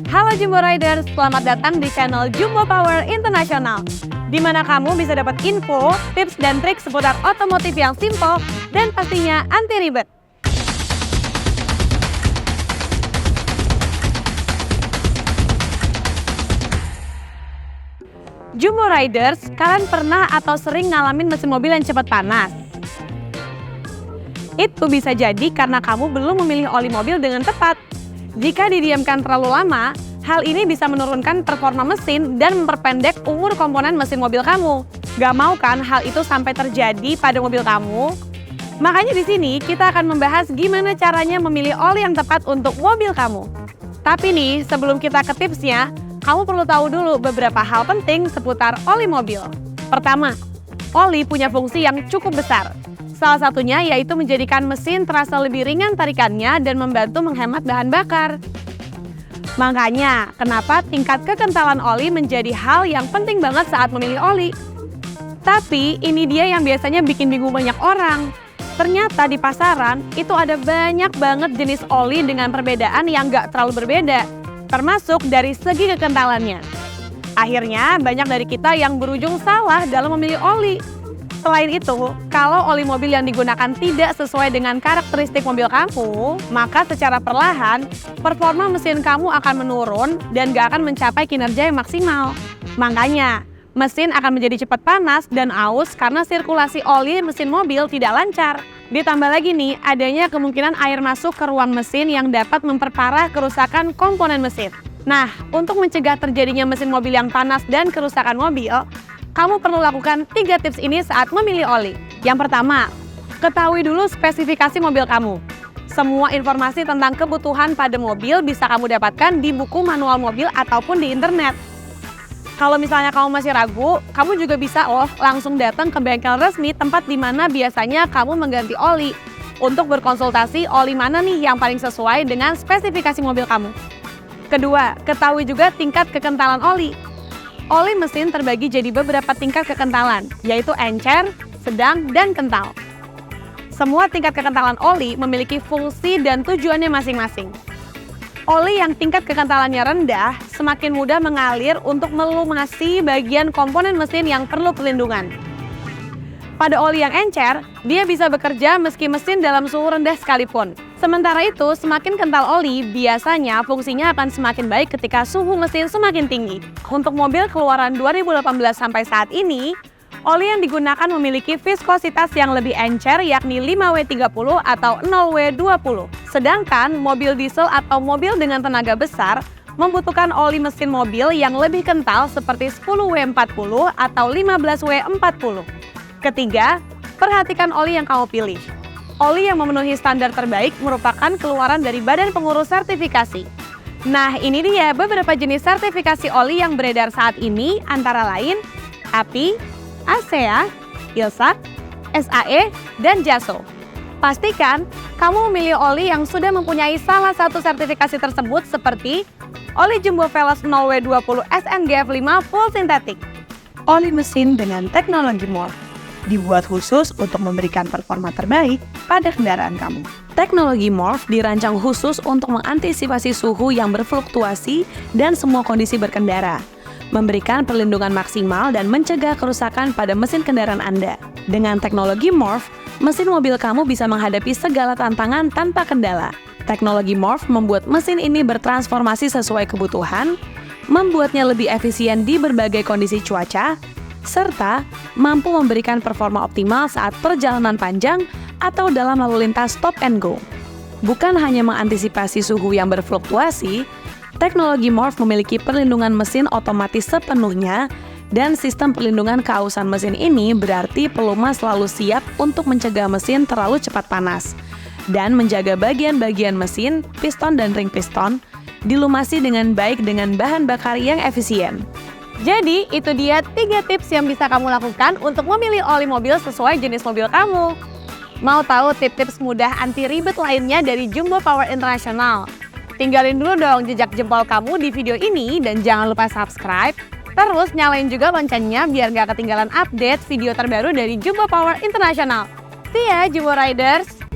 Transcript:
Halo Jumbo Riders, selamat datang di channel Jumbo Power International, di mana kamu bisa dapat info, tips, dan trik seputar otomotif yang simple dan pastinya anti ribet. Jumbo Riders, kalian pernah atau sering ngalamin mesin mobil yang cepat panas? Itu bisa jadi karena kamu belum memilih oli mobil dengan tepat. Jika didiamkan terlalu lama, hal ini bisa menurunkan performa mesin dan memperpendek umur komponen mesin mobil kamu. Gak mau kan hal itu sampai terjadi pada mobil kamu? Makanya di sini kita akan membahas gimana caranya memilih oli yang tepat untuk mobil kamu. Tapi nih, sebelum kita ke tipsnya, kamu perlu tahu dulu beberapa hal penting seputar oli mobil. Pertama, oli punya fungsi yang cukup besar. Salah satunya yaitu menjadikan mesin terasa lebih ringan tarikannya dan membantu menghemat bahan bakar. Makanya, kenapa tingkat kekentalan oli menjadi hal yang penting banget saat memilih oli. Tapi, ini dia yang biasanya bikin bingung banyak orang. Ternyata di pasaran, itu ada banyak banget jenis oli dengan perbedaan yang nggak terlalu berbeda, termasuk dari segi kekentalannya. Akhirnya, banyak dari kita yang berujung salah dalam memilih oli. Selain itu, kalau oli mobil yang digunakan tidak sesuai dengan karakteristik mobil kamu, maka secara perlahan, performa mesin kamu akan menurun dan gak akan mencapai kinerja yang maksimal. Makanya, mesin akan menjadi cepat panas dan aus karena sirkulasi oli mesin mobil tidak lancar. Ditambah lagi nih, adanya kemungkinan air masuk ke ruang mesin yang dapat memperparah kerusakan komponen mesin. Nah, untuk mencegah terjadinya mesin mobil yang panas dan kerusakan mobil, kamu perlu lakukan 3 tips ini saat memilih oli. Yang pertama, ketahui dulu spesifikasi mobil kamu. Semua informasi tentang kebutuhan pada mobil bisa kamu dapatkan di buku manual mobil ataupun di internet. Kalau misalnya kamu masih ragu, kamu juga bisa langsung datang ke bengkel resmi tempat di mana biasanya kamu mengganti oli untuk berkonsultasi oli mana nih yang paling sesuai dengan spesifikasi mobil kamu. Kedua, ketahui juga tingkat kekentalan oli. Oli mesin terbagi jadi beberapa tingkat kekentalan, yaitu encer, sedang, dan kental. Semua tingkat kekentalan oli memiliki fungsi dan tujuannya masing-masing. Oli yang tingkat kekentalannya rendah semakin mudah mengalir untuk melumasi bagian komponen mesin yang perlu perlindungan. Pada oli yang encer, dia bisa bekerja meski mesin dalam suhu rendah sekalipun. Sementara itu, semakin kental oli, biasanya fungsinya akan semakin baik ketika suhu mesin semakin tinggi. Untuk mobil keluaran 2018 sampai saat ini, oli yang digunakan memiliki viskositas yang lebih encer yakni 5W30 atau 0W20. Sedangkan mobil diesel atau mobil dengan tenaga besar membutuhkan oli mesin mobil yang lebih kental seperti 10W40 atau 15W40. Ketiga, perhatikan oli yang kamu pilih. Oli yang memenuhi standar terbaik merupakan keluaran dari Badan Pengurus Sertifikasi. Nah, ini dia beberapa jenis sertifikasi oli yang beredar saat ini, antara lain API, ASEA, ILSAC, SAE, dan JASO. Pastikan kamu memilih oli yang sudah mempunyai salah satu sertifikasi tersebut seperti oli Jumbo Veloz 0W20 SNGF5 full sintetik. Oli mesin dengan teknologi MORPH dibuat khusus untuk memberikan performa terbaik pada kendaraan kamu. Teknologi MORPH dirancang khusus untuk mengantisipasi suhu yang berfluktuasi dan semua kondisi berkendara, memberikan perlindungan maksimal dan mencegah kerusakan pada mesin kendaraan Anda. Dengan teknologi MORPH, mesin mobil kamu bisa menghadapi segala tantangan tanpa kendala. Teknologi MORPH membuat mesin ini bertransformasi sesuai kebutuhan, membuatnya lebih efisien di berbagai kondisi cuaca, serta mampu memberikan performa optimal saat perjalanan panjang atau dalam lalu lintas stop and go. Bukan hanya mengantisipasi suhu yang berfluktuasi, teknologi MORPH memiliki perlindungan mesin otomatis sepenuhnya, dan sistem perlindungan keausan mesin ini berarti pelumas selalu siap untuk mencegah mesin terlalu cepat panas, dan menjaga bagian-bagian mesin, piston dan ring piston, dilumasi dengan baik dengan bahan bakar yang efisien. Jadi, itu dia 3 tips yang bisa kamu lakukan untuk memilih oli mobil sesuai jenis mobil kamu. Mau tahu tips-tips mudah anti ribet lainnya dari Jumbo Power International? Tinggalin dulu dong jejak jempol kamu di video ini dan jangan lupa subscribe. Terus nyalain juga loncengnya biar gak ketinggalan update video terbaru dari Jumbo Power International. See ya Jumbo Riders!